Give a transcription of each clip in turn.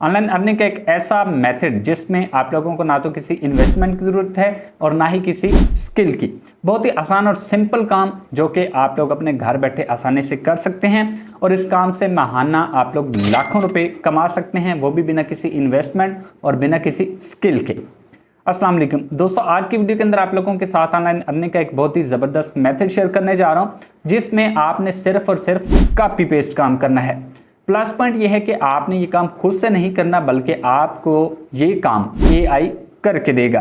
Online earning का एक ऐसा मेथड जिसमें आप लोगों को ना तो किसी इन्वेस्टमेंट की ज़रूरत है और ना ही किसी स्किल की। बहुत ही आसान और सिंपल काम जो कि आप लोग अपने घर बैठे आसानी से कर सकते हैं और इस काम से माहाना आप लोग लाखों रुपए कमा सकते हैं, वो भी बिना किसी इन्वेस्टमेंट और बिना किसी स्किल के। अस्सलाम वालेकुम दोस्तों, आज की वीडियो के अंदर आप लोगों के साथ ऑनलाइन अर्निंग का एक बहुत ही ज़बरदस्त मेथड शेयर करने जा रहा हूं जिसमें आपने सिर्फ और सिर्फ कॉपी पेस्ट काम करना है। प्लस पॉइंट यह है कि आपने ये काम खुद से नहीं करना बल्कि आपको ये काम एआई करके देगा।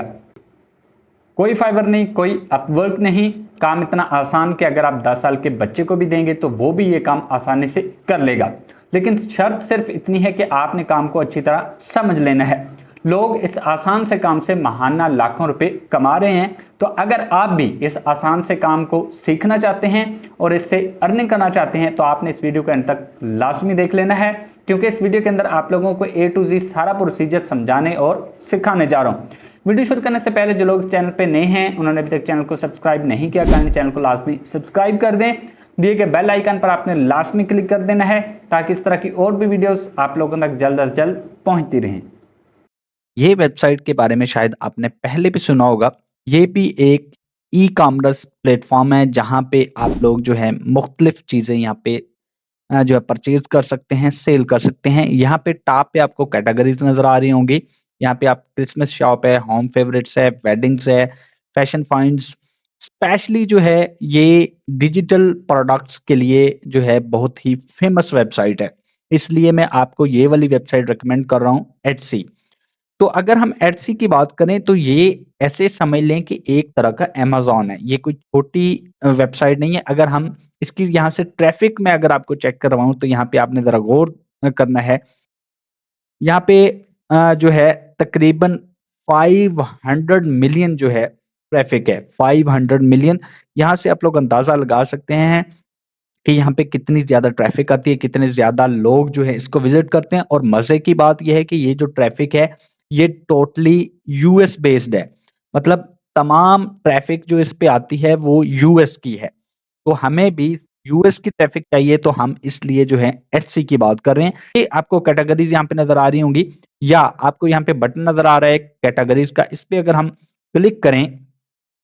कोई फाइवर नहीं, कोई अपवर्क नहीं, काम इतना आसान कि अगर आप 10 साल के बच्चे को भी देंगे तो वो भी ये काम आसानी से कर लेगा। लेकिन शर्त सिर्फ इतनी है कि आपने काम को अच्छी तरह समझ लेना है। लोग इस आसान से काम से माहाना लाखों रुपए कमा रहे हैं, तो अगर आप भी इस आसान से काम को सीखना चाहते हैं और इससे अर्निंग करना चाहते हैं तो आपने इस वीडियो को अंत तक लाजमी देख लेना है, क्योंकि इस वीडियो के अंदर आप लोगों को A to Z सारा प्रोसीजर समझाने और सिखाने जा रहा हूँ। वीडियो शुरू करने से पहले जो लोग चैनल पे नए हैं उन्होंने अभी तक चैनल को सब्सक्राइब नहीं किया, काइंडली चैनल को लाजमी सब्सक्राइब कर दें। दिए गए बेल आइकन पर आपने लाजमी क्लिक कर देना है ताकि इस तरह की और भी वीडियोस आप लोगों तक जल्द अज जल्द पहुंचती रहें। ये वेबसाइट के बारे में शायद आपने पहले भी सुना होगा। ये भी एक ई-कॉमर्स प्लेटफ़ॉर्म है जहाँ पे आप लोग जो है मुख्तलिफ़ चीज़ें यहाँ पे जो है परचेज़ कर सकते हैं, सेल कर सकते हैं। यहाँ पे टॉप पे आपको कैटेगरीज़ नज़र आ रही होंगी। यहाँ पे आप क्रिसमस शॉप है, होम फेवरेट्स है, वेडिंग्स है, फैशन फाइंड्स। स्पेशली जो है ये डिजिटल प्रोडक्ट्स के लिए जो है बहुत ही फ़ेमस वेबसाइट है। इसलिए मैं आपको ये वाली वेबसाइट रिकमेंड कर रहा हूँ, एट्सी। तो अगर हम एट्सी की बात करें तो ये ऐसे समझ लें कि एक तरह का अमेज़न है। ये कोई छोटी वेबसाइट नहीं है। अगर हम इसकी यहाँ से ट्रैफ़िक में अगर आपको चेक करवाऊँ तो यहाँ पे आपने ज़रा गौर करना है। यहाँ पे जो है तकरीबन 500 मिलियन जो है ट्रैफ़िक है, 500 मिलियन। यहाँ से आप लोग अंदाज़ा लगा सकते हैं कि यहाँ पे कितनी ज़्यादा ट्रैफ़िक आती है, कितने ज़्यादा लोग जो है इसको विज़िट करते हैं। और मज़े की बात ये है कि ये जो ट्रैफ़िक है, ये टोटली यूएस बेस्ड है। मतलब तमाम ट्रैफ़िक जो इस पे आती है वो यूएस की है। तो हमें भी यूएस की ट्रैफ़िक चाहिए तो हम इसलिए जो है एचसी की बात कर रहे हैं। ये आपको कैटेगरीज़ यहाँ पे नज़र आ रही होंगी या आपको यहाँ पे बटन नज़र आ रहा है कैटेगरीज़ का, इस पे अगर हम क्लिक करें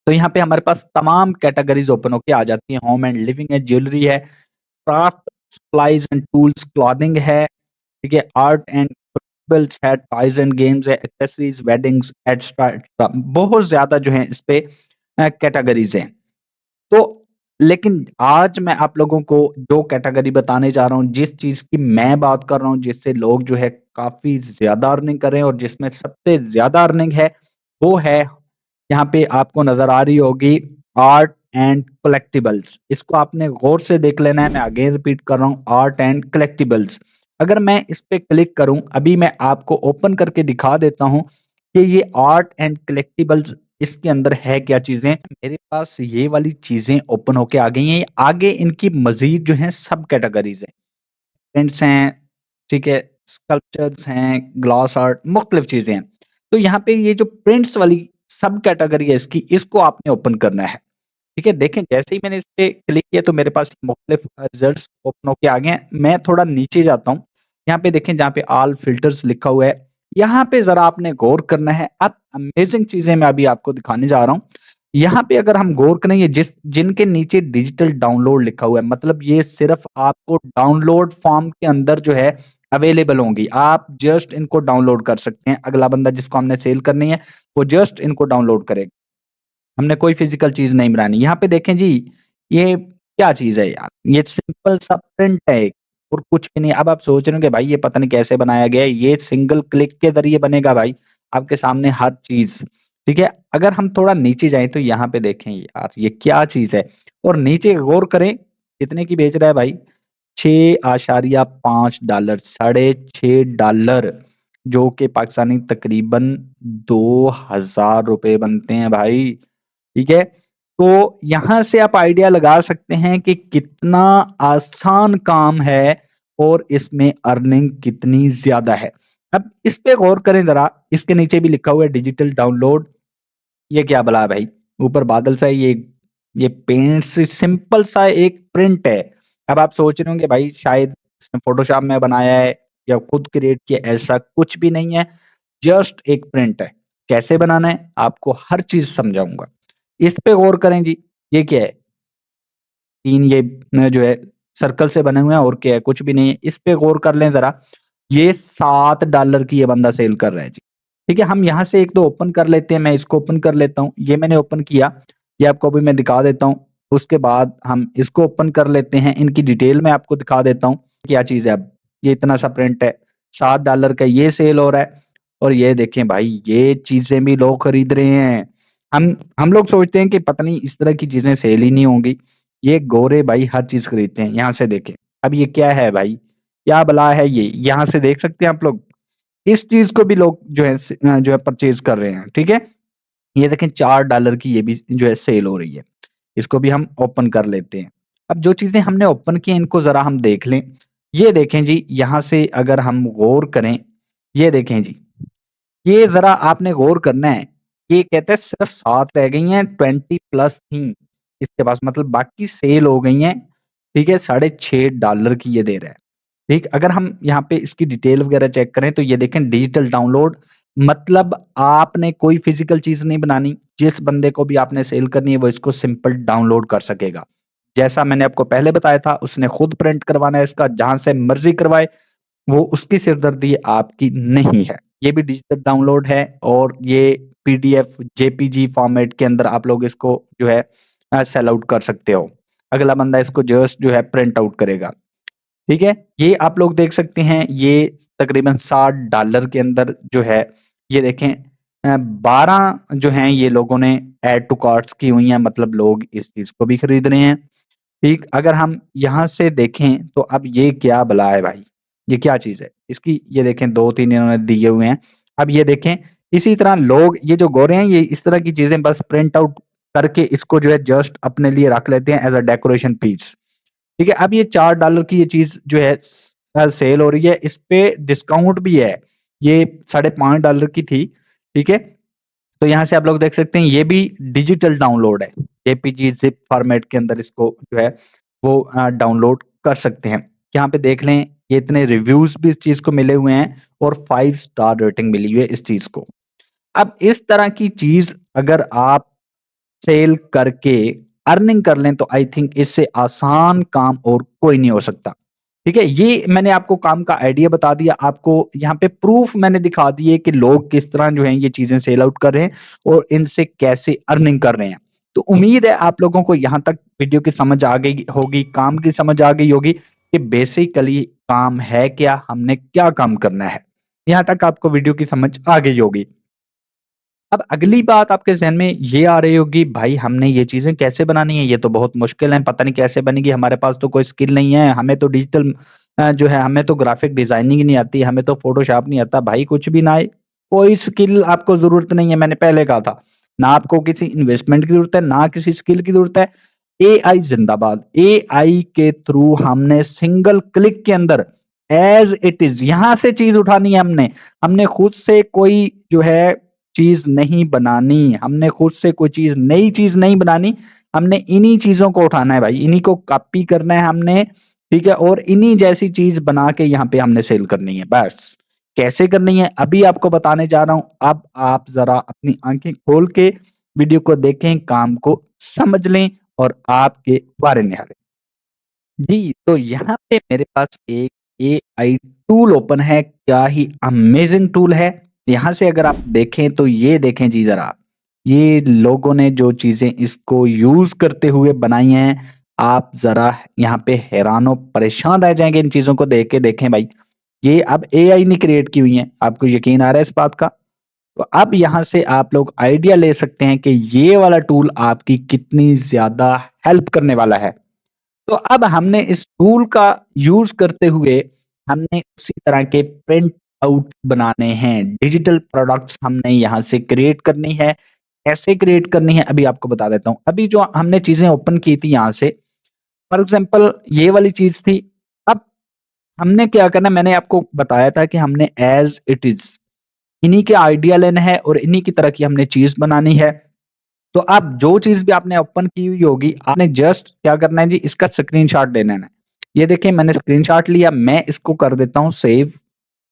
तो यहाँ पे हमारे पास तमाम कैटेगरीज़ ओपन होके आ जाती हैं। होम एंड लिविंग है, ज्वेलरी है, craft, supplies and tools, clothing है, ठीक है, आर्ट एंड क्राफ्ट्स है, टॉयज़ एंड गेम्स है, एक्सेसरीज़, वेडिंग्स, एक्स्ट्रा एक्स्ट्रा बहुत ज़्यादा जो है इस पे कैटेगरीज़ हैं। तो लेकिन आज मैं आप लोगों को जो कैटेगरी बताने जा रहा हूँ, जिस चीज़ की मैं बात कर रहा हूँ, जिससे लोग जो है काफ़ी ज़्यादा अर्निंग कर रहे हैं और जिसमें सबसे ज़्यादा अर्निंग है, वो है यहाँ पे आपको नज़र आ रही होगी आर्ट एंड कलेक्टिबल्स। इसको आपने गौर से देख लेना है, मैं अगेन रिपीट कर रहा हूँ, आर्ट एंड कलेक्टिबल्स। अगर मैं इस पे क्लिक करूँ, अभी मैं आपको ओपन करके दिखा देता हूँ कि ये आर्ट एंड कलेक्टिबल्स इसके अंदर है क्या चीज़ें। मेरे पास ये वाली चीज़ें ओपन होके आ गई हैं। आगे इनकी मज़ीद जो हैं सब कैटेगरीज़ हैं। प्रिंट्स हैं, ठीक है, स्कल्पचर्स हैं, ग्लास आर्ट, मुख्तलिफ चीज़ें हैं। तो यहाँ पे ये जो प्रिंट्स वाली सब कैटेगरी है इसकी, इसको आपने ओपन करना है। ठीक है, देखें जैसे ही मैंने इस पे क्लिक किया तो मेरे पास मुख्तलिफ रिज़ल्ट्स ओपन होके आ गए हैं। मैं थोड़ा नीचे जाता हूँ। यहाँ पे देखें जहाँ पे ऑल फ़िल्टर्स लिखा हुआ है, यहाँ पे ज़रा आपने गौर करना है। अब अमेज़िंग चीज़ें मैं अभी आपको दिखाने जा रहा हूँ। यहाँ पे अगर हम गौर करें, ये जिनके नीचे डिजिटल डाउनलोड लिखा हुआ है, मतलब ये सिर्फ़ आपको डाउनलोड फ़ॉर्म के अंदर जो है अवेलेबल होंगी। आप जस्ट इनको डाउनलोड कर सकते हैं। अगला बंदा जिसको हमने सेल करनी है, वो जस्ट इनको डाउनलोड करेगा। हमने कोई फ़िज़िकल चीज़ नहीं बनानी। यहाँ पे देखें जी, ये क्या चीज़ है यार? ये सिंपल सा प्रिंट है एक और कुछ भी नहीं। अब आप सोच रहे होंगे भाई ये पता नहीं कैसे बनाया गया है, ये सिंगल क्लिक के ज़रिए बनेगा भाई, आपके सामने हर चीज़, ठीक है? अगर हम थोड़ा नीचे जाएँ तो यहाँ पे देखें यार ये क्या चीज़ है? और नीचे गौर करें, कितने की बेच रहा है भाई? $6.5 $6.5 जो कि पाकिस्तानी तकरीबन ₹2000 बनते हैं भाई। ठीक है? तो यहाँ से आप आइडिया लगा सकते हैं कि कितना आसान काम है और इसमें अर्निंग कितनी ज़्यादा है। अब इस पे गौर करें ज़रा, इसके नीचे भी लिखा हुआ है डिजिटल डाउनलोड। ये क्या भला है भाई? ऊपर बादल सा है, ये पेंट से सिंपल सा एक प्रिंट है। अब आप सोच रहे होंगे भाई शायद इसने फ़ोटोशॉप में बनाया है या खुद क्रिएट किया, ऐसा कुछ भी नहीं है। जस्ट एक प्रिंट है। कैसे बनाना है आपको हर चीज़ समझाऊँगा। इस पे गौर करें जी, ये क्या है? 3 ये जो है सर्कल से बने हुए हैं और क्या है? कुछ भी नहीं है। इस पे गौर कर लें ज़रा, ये $7 की ये बंदा सेल कर रहा है जी। ठीक है? हम यहाँ से 1-2 ओपन कर लेते हैं, मैं इसको ओपन कर लेता हूँ। ये मैंने ओपन किया, ये आपको अभी मैं दिखा देता हूँ। उसके बाद हम इसको ओपन कर लेते हैं, इनकी डिटेल मैं आपको दिखा देता हूँ, क्या चीज़ है अब। ये इतना सा प्रिंट है, $7 का ये सेल हो रहा है और ये देखें भाई, ये चीज़ें भी लोग खरीद रहे हैं। हम लोग सोचते हैं कि पता नहीं इस तरह की चीज़ें सेल ही नहीं होंगी। ये गोरे भाई हर चीज़ खरीदते हैं, यहाँ से देखें। अब ये क्या है भाई? क्या बला है ये? यहाँ से देख सकते हैं आप लोग। इस चीज़ को भी लोग जो है परचेज़ कर रहे हैं, ठीक है? ये देखें $4 की ये भी जो है सेल हो रही है। इसको भी हम ओपन कर लेते हैं। अब जो चीज़ें हमने ओपन की हैं इनको ज़रा हम देख लें। ये देखें जी, यहाँ से अगर हम गौर करें, ये देखें जी, ये ज़रा आपने गौर करना है। ये कहते हैं सिर्फ़ 7 रह गई हैं, 20 प्लस थी इसके पास, मतलब बाकी सेल हो गई हैं, ठीक है? $6.5 की ये दे रहा है। ठीक, अगर हम यहाँ पे इसकी डिटेल वगैरह चेक करें तो ये देखें डिजिटल डाउनलोड, मतलब आपने कोई फ़िज़िकल चीज़ नहीं बनानी, जिस बंदे को भी आपने सेल करनी है वो इसको सिंपल डाउनलोड कर सकेगा। जैसा मैंने आपको पहले बताया था, उसने खुद प्रिंट करवाना है इसका, जहाँ से मर्ज़ी करवाए, वो उसकी सिरदर्दी आपकी नहीं है। ये भी डिजिटल डाउनलोड है और ये पीडीएफ, जेपीजी फॉर्मेट के अंदर आप लोग इसको जो है सेल आउट कर सकते हो। अगला बंदा इसको जस्ट जो है प्रिंट आउट करेगा। ठीक है? ये आप लोग देख सकते हैं, ये तकरीबन $60 के अंदर जो है, ये देखें 12 जो हैं ये लोगों ने ऐड टू कार्ट्स की हुई हैं, मतलब लोग इस चीज़ को भी खरीद रहे हैं। ठीक, अगर हम यहाँ से देखें तो अब ये क्या भला है भाई? ये क्या चीज़ है? इसकी ये देखें 2-3 इन्होंने दिए हुए हैं। अब ये देखें, इसी तरह लोग ये जो गोरे हैं, ये इस तरह की चीज़ें बस प्रिंट आउट करके इसको जो है जस्ट अपने लिए रख लेते हैं एज़ अ डेकोरेशन पीस। ठीक है? अब ये $4 की ये चीज़ जो है सेल हो रही है, इस पे डिस्काउंट भी है। ये $5.5 की थी, ठीक है? तो यहाँ से आप लोग देख सकते हैं ये भी डिजिटल डाउनलोड है। जेपीजी ज़िप फॉर्मेट के अंदर इसको जो है वो डाउनलोड कर सकते हैं। यहाँ पे देख लें, ये इतने रिव्यूज़ भी इस चीज़ को मिले हुए हैं और 5 स्टार रेटिंग मिली हुई है इस चीज़ को। अब इस तरह की चीज़ अगर आप सेल करके अर्निंग कर लें तो आई थिंक इससे आसान काम और कोई नहीं हो सकता। ठीक है? ये मैंने आपको काम का आइडिया बता दिया, आपको यहाँ पे प्रूफ़ मैंने दिखा दिए कि लोग किस तरह जो हैं ये चीज़ें सेल आउट कर रहे हैं और इनसे कैसे अर्निंग कर रहे हैं। तो उम्मीद है आप लोगों को यहाँ तक वीडियो की समझ आ गई होगी, काम की समझ आ गई होगी कि बेसिकली काम है क्या, हमने क्या काम करना है। यहाँ तक आपको वीडियो की समझ आ गई होगी। अब अगली बात आपके ज़हन में ये आ रही होगी, भाई हमने ये चीज़ें कैसे बनानी है? ये तो बहुत मुश्किल है, पता नहीं कैसे बनेगी, हमारे पास तो कोई स्किल नहीं है, हमें तो डिजिटल जो है हमें तो ग्राफ़िक डिज़ाइनिंग ही नहीं आती, हमें तो फ़ोटोशॉप नहीं आता। भाई कुछ भी ना आए, कोई स्किल आपको ज़रूरत नहीं है, मैंने पहले कहा था। ना आपको किसी इन्वेस्टमेंट की ज़रूरत है, ना किसी स्किल की ज़रूरत है। एआई ज़िंदाबाद। एआई के थ्रू हमने सिंगल क्लिक के अंदर ऐज़ इट इज़ यहाँ से चीज़ उठानी है हमने। हमने खुद से कोई जो है चीज़ नहीं बनानी, हमने खुद से कोई चीज़ नई चीज़ नहीं बनानी, हमने इन्हीं चीज़ों को उठाना है भाई, इन्हीं को कॉपी करना है हमने, ठीक है? और इन्हीं जैसी चीज़ बना के यहाँ पे हमने सेल करनी है, बस। कैसे करनी है, अभी आपको बताने जा रहा हूँ, अब आप ज़रा अपनी आँखें खोल के वीडियो को देखें, काम को समझ लें और आपके वारे निहारे। जी, तो यहाँ पे मेरे पास एक एआई टूल ओपन है, क्या ही अमेज़िंग टूल है। यहाँ से अगर आप देखें तो ये देखें जी ज़रा, ये लोगों ने जो चीज़ें इसको यूज़ करते हुए बनाई हैं, आप ज़रा यहाँ पे हैरान और परेशान रह जाएँगे इन चीज़ों को देख के। देखें भाई, ये अब एआई ने क्रिएट की हुई हैं, आपको यकीन आ रहा है इस बात का? तो अब यहाँ से आप लोग आइडिया ले सकते हैं कि ये वाला टूल आपकी कितनी ज़्यादा हेल्प करने वाला है। तो अब हमने इस टूल का यूज़ करते हुए हमने उसी तरह के प्रिंट आउट बनाने हैं। डिजिटल प्रोडक्ट्स हमने यहाँ से क्रिएट करनी है। कैसे क्रिएट करनी है अभी आपको बता देता हूँ। अभी जो हमने चीज़ें ओपन की थी यहाँ से, फॉर एग्ज़ाम्पल ये वाली चीज़ थी। अब हमने क्या करना है, मैंने आपको बताया था कि हमने ऐज़ इट इज़ इन्हीं के आइडिया लेना है और इन्हीं की तरह की हमने चीज़ बनानी है। तो अब जो चीज़ भी आपने ओपन की हुई होगी, आपने जस्ट क्या करना है जी, इसका स्क्रीनशॉट ले लेना है। ये देखिए मैंने स्क्रीनशॉट लिया, मैं इसको कर देता हूँ सेव।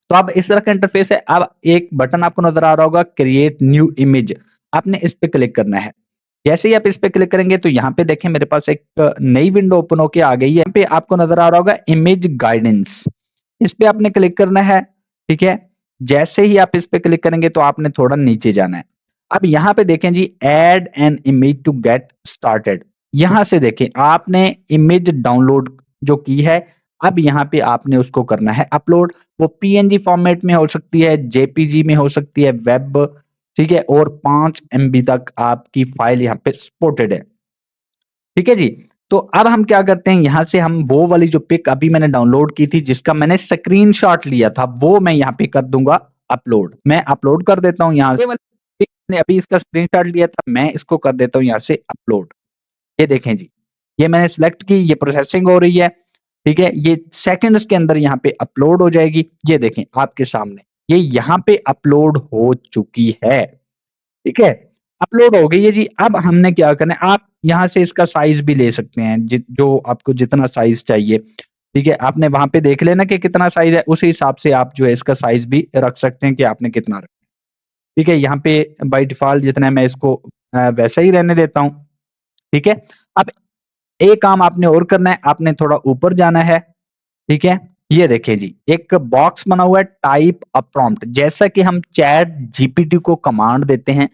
तो अब इस तरह का इंटरफेस है। अब एक बटन आपको नज़र आ रहा होगा क्रिएट न्यू इमेज, आपने इस पे क्लिक करना है। जैसे ही आप इस पे क्लिक करेंगे तो यहाँ पे देखें मेरे पास एक नई विंडो ओपन होके आ गई है। यहाँ पे आपको नज़र आ रहा होगा इमेज गाइडेंस, इस पे आपने क्लिक करना है, ठीक है? जैसे ही आप इस पे क्लिक करेंगे तो आपने थोड़ा नीचे जाना है। अब यहाँ पे देखें जी add an image to get started, यहाँ से देखें आपने इमेज डाउनलोड जो की है, अब यहाँ पे आपने उसको करना है अपलोड। वो पीएनजी फॉर्मेट में हो सकती है, जेपीजी में हो सकती है, वेब, ठीक है? और 5 एमबी तक आपकी फाइल यहाँ पे सपोर्टेड है। ठीक है जी? तो अब हम क्या करते हैं, यहाँ से हम वो वाली जो पिक अभी मैंने डाउनलोड की थी, जिसका मैंने स्क्रीनशॉट लिया था, वो मैं यहाँ पे कर दूँगा अपलोड। मैं अपलोड कर देता हूँ यहाँ से। ये वाली पिक मैंने अभी इसका स्क्रीनशॉट लिया था, मैं इसको कर देता हूँ यहाँ से अपलोड। ये देखें जी, ये मैंने सिलेक्ट की, ये प्रोसेसिंग हो रही है, ठीक है? ये सेकंड्स के अंदर यहाँ पे अपलोड हो जाएगी। ये देखें आपके सामने, ये यहाँ पे अपलोड हो चुकी है। ठीक है? अपलोड हो गई है जी। अब हमने क्या करना है, आप यहाँ से इसका साइज़ भी ले सकते हैं, जो आपको जितना साइज़ चाहिए, ठीक है? आपने वहाँ पे देख लेना कि कितना साइज़ है, उसी हिसाब से आप जो है इसका साइज़ भी रख सकते हैं कि आपने कितना रखना है। ठीक है? यहाँ पे बाय डिफ़ॉल्ट जितना है मैं इसको वैसा ही रहने देता हूँ, ठीक है? अब एक काम आपने और करना है, आपने थोड़ा ऊपर जाना है, ठीक है? ये देखिए जी, एक बॉक्स बना हुआ है टाइप अ प्रॉम्प्ट, जैसा कि हम चैट जीपीटी को कमांड देते हैं,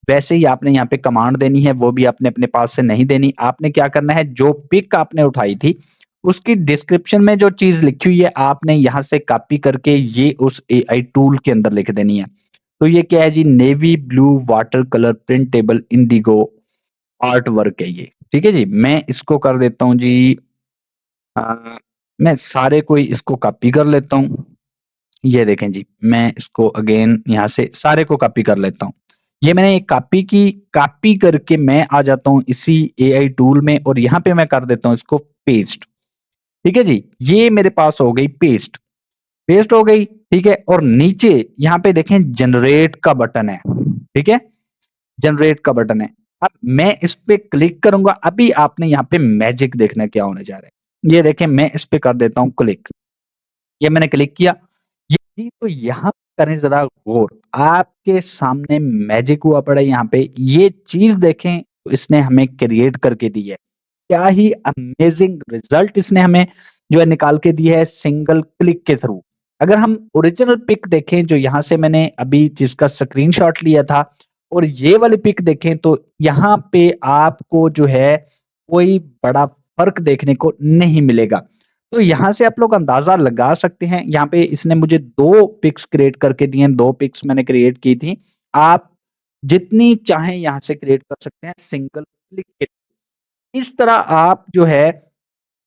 वैसे ही आपने यहाँ पे कमांड देनी है, वो भी आपने अपने पास से नहीं देनी। आपने क्या करना है, जो पिक आपने उठाई थी, उसकी डिस्क्रिप्शन में जो चीज़ लिखी हुई है, आपने यहाँ से कॉपी करके ये उस एआई टूल के अंदर लिख देनी है। तो ये क्या है जी, navy blue water colour printable indigo artwork है ये, ठीक है जी? मैं इसको कर देता हूँ जी अ, मैं सारे को ही इसको कॉपी कर लेता हूँ। ये देखें जी, मैं इसको अगेन यहाँ से सारे को कॉपी कर लेता हूँ। ये मैंने एक कॉपी की, कॉपी करके मैं आ जाता हूँ इसी एआई टूल में और यहाँ पे मैं कर देता हूँ इसको पेस्ट। ठीक है जी? ये मेरे पास हो गई पेस्ट, पेस्ट हो गई, ठीक है? और नीचे यहाँ पे देखें जनरेट का बटन है, ठीक है? जनरेट का बटन है। अब मैं इस पे क्लिक करूँगा, अभी आपने यहाँ पे मैजिक देखना क्या होने जा रहा है। ये देखें मैं इस पे कर देता हूँ क्लिक। ये मैंने क्लिक किया। ये तो यहाँ करें ज़रा गौर, आपके सामने मैजिक हुआ पड़ा है यहाँ पे, ये चीज़ देखें इसने हमें क्रिएट करके दी है। क्या ही अमेज़िंग रिज़ल्ट इसने हमें जो है निकाल के दी है सिंगल क्लिक के थ्रू। अगर हम ओरिजिनल पिक देखें जो यहाँ से मैंने अभी जिसका स्क्रीनशॉट लिया था और ये वाली पिक देखें तो यहाँ पे आपको जो है कोई बड़ा फ़र्क देखने को नहीं मिलेगा। तो यहाँ से आप लोग अंदाज़ा लगा सकते हैं, यहाँ पे इसने मुझे 2 पिक्स क्रिएट करके दिए हैं, 2 पिक्स मैंने क्रिएट की थी। आप जितनी चाहें यहाँ से क्रिएट कर सकते हैं सिंगल क्लिक के। इस तरह आप जो है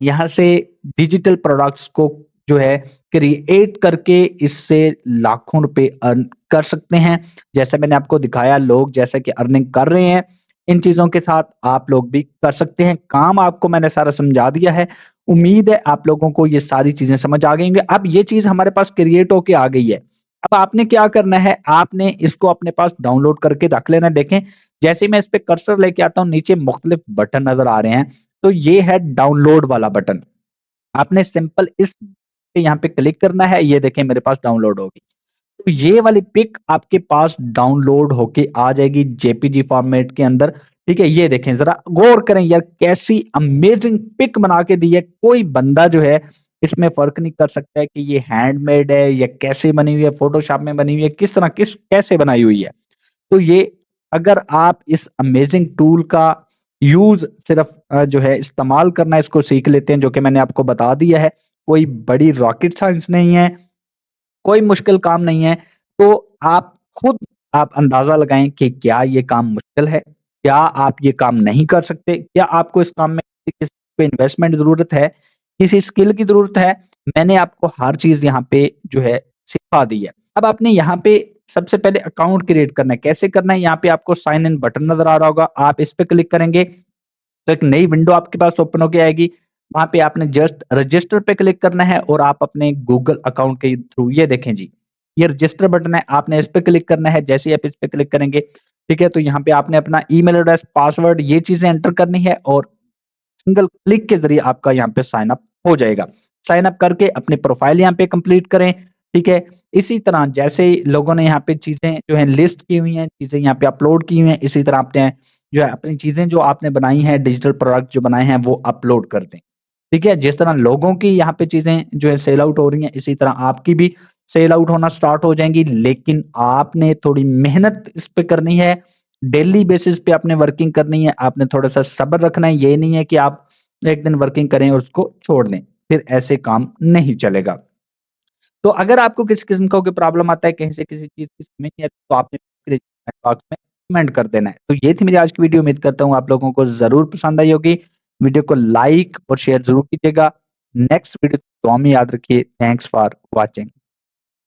यहाँ से डिजिटल प्रोडक्ट्स को जो है क्रिएट करके इससे लाखों रुपए अर्न कर सकते हैं। जैसे मैंने आपको दिखाया लोग जैसे कि अर्निंग कर रहे हैं, इन चीज़ों के साथ आप लोग भी कर सकते हैं। काम आपको मैंने सारा समझा दिया है। उम्मीद है आप लोगों को ये सारी चीज़ें समझ आ गई होंगी। अब ये चीज़ हमारे पास क्रिएट होके आ गई है। अब आपने क्या करना है, आपने इसको अपने पास डाउनलोड करके रख लेना है। देखें, जैसे ही मैं इस पे कर्सर लेके आता हूँ, नीचे मुख्तलिफ बटन नज़र आ रहे हैं। तो ये है डाउनलोड वाला बटन। आपने सिंपल इस पे यहाँ पे क्लिक करना है, ये देखें मेरे पास डाउनलोड होगी। तो ये वाली पिक आपके पास डाउनलोड होके आ जाएगी जेपीजी फॉर्मेट के अंदर, ठीक है? ये देखें ज़रा गौर करें यार कैसी अमेजिंग पिक बना के दी है। कोई बंदा जो है इसमें फ़र्क नहीं कर सकता है कि ये हैंडमेड है या कैसे बनी हुई है, फ़ोटोशॉप में बनी हुई है, किस तरह कैसे बनाई हुई है। तो ये अगर आप इस अमेजिंग टूल का यूज़ सिर्फ़ जो है इस्तेमाल करना इसको सीख लेते हैं, जो कि मैंने आपको बता दिया है, कोई बड़ी रॉकेट साइंस नहीं है, कोई मुश्किल काम नहीं है। तो आप खुद आप अंदाज़ा लगाएँ कि क्या ये काम मुश्किल है? क्या आप ये काम नहीं कर सकते? क्या आपको इस काम में किसी पे इन्वेस्टमेंट ज़रूरत है? किसी स्किल की ज़रूरत है? मैंने आपको हर चीज़ यहाँ पे जो है सिखा दी है। अब आपने यहाँ पे सबसे पहले अकाउंट क्रिएट करना है। कैसे करना है? यहाँ पे आपको साइन इन बटन नज़र आ रहा होगा। आप इस पे क्लिक करेंगे तो एक नई विंडो आपके पास ओपन होके आएगी। वहाँ पे आपने जस्ट रजिस्टर पे क्लिक करना है और आप अपने गूगल अकाउंट के थ्रू ये देखें जी, ये रजिस्टर बटन है, आपने इस पे क्लिक करना है। जैसे ही आप इस पे क्लिक करेंगे, ठीक है? तो यहाँ पे आपने अपना ईमेल एड्रेस, पासवर्ड ये चीज़ें एंटर करनी है और सिंगल क्लिक के ज़रिए आपका यहाँ पे साइन अप हो जाएगा। साइन अप करके अपनी प्रोफाइल यहाँ पे कंप्लीट करें, ठीक है? इसी तरह जैसे लोगों ने यहाँ पे चीज़ें जो है लिस्ट की हुई हैं, चीज़ें यहाँ पे अपलोड की हुई हैं, इसी तरह आपने जो है अपनी चीज़ें जो आपने बनाई हैं, डिजिटल प्रोडक्ट जो बनाए हैं, वो अपलोड कर दें। ठीक है? जिस तरह लोगों की यहाँ पे चीज़ें जो है सेल आउट हो रही हैं, इसी तरह आपकी भी सेल आउट होना स्टार्ट हो जाएँगी, लेकिन आपने थोड़ी मेहनत इस पे करनी है, डेली बेसिस पे आपने वर्किंग करनी है, आपने थोड़ा-सा सब्र रखना है, ये नहीं है कि आप एक दिन वर्किंग करें और उसको छोड़ दें, फिर ऐसे काम नहीं चलेगा। तो अगर आपको किसी किस्म का कोई प्रॉब्लम आता है, कहीं से किसी चीज़ की समझ नहीं आती, तो आपने कमेंट बॉक्स में कमेंट कर देना है। तो ये थी मेरी आज की वीडियो, उम्मीद करता हूँ आप लोगों को ज़रूर पसंद आई होगी। वीडियो को लाइक और शेयर ज़रूर कीजिएगा। नेक्स्ट वीडियो दुआ में याद रखिए। Thanks for watching.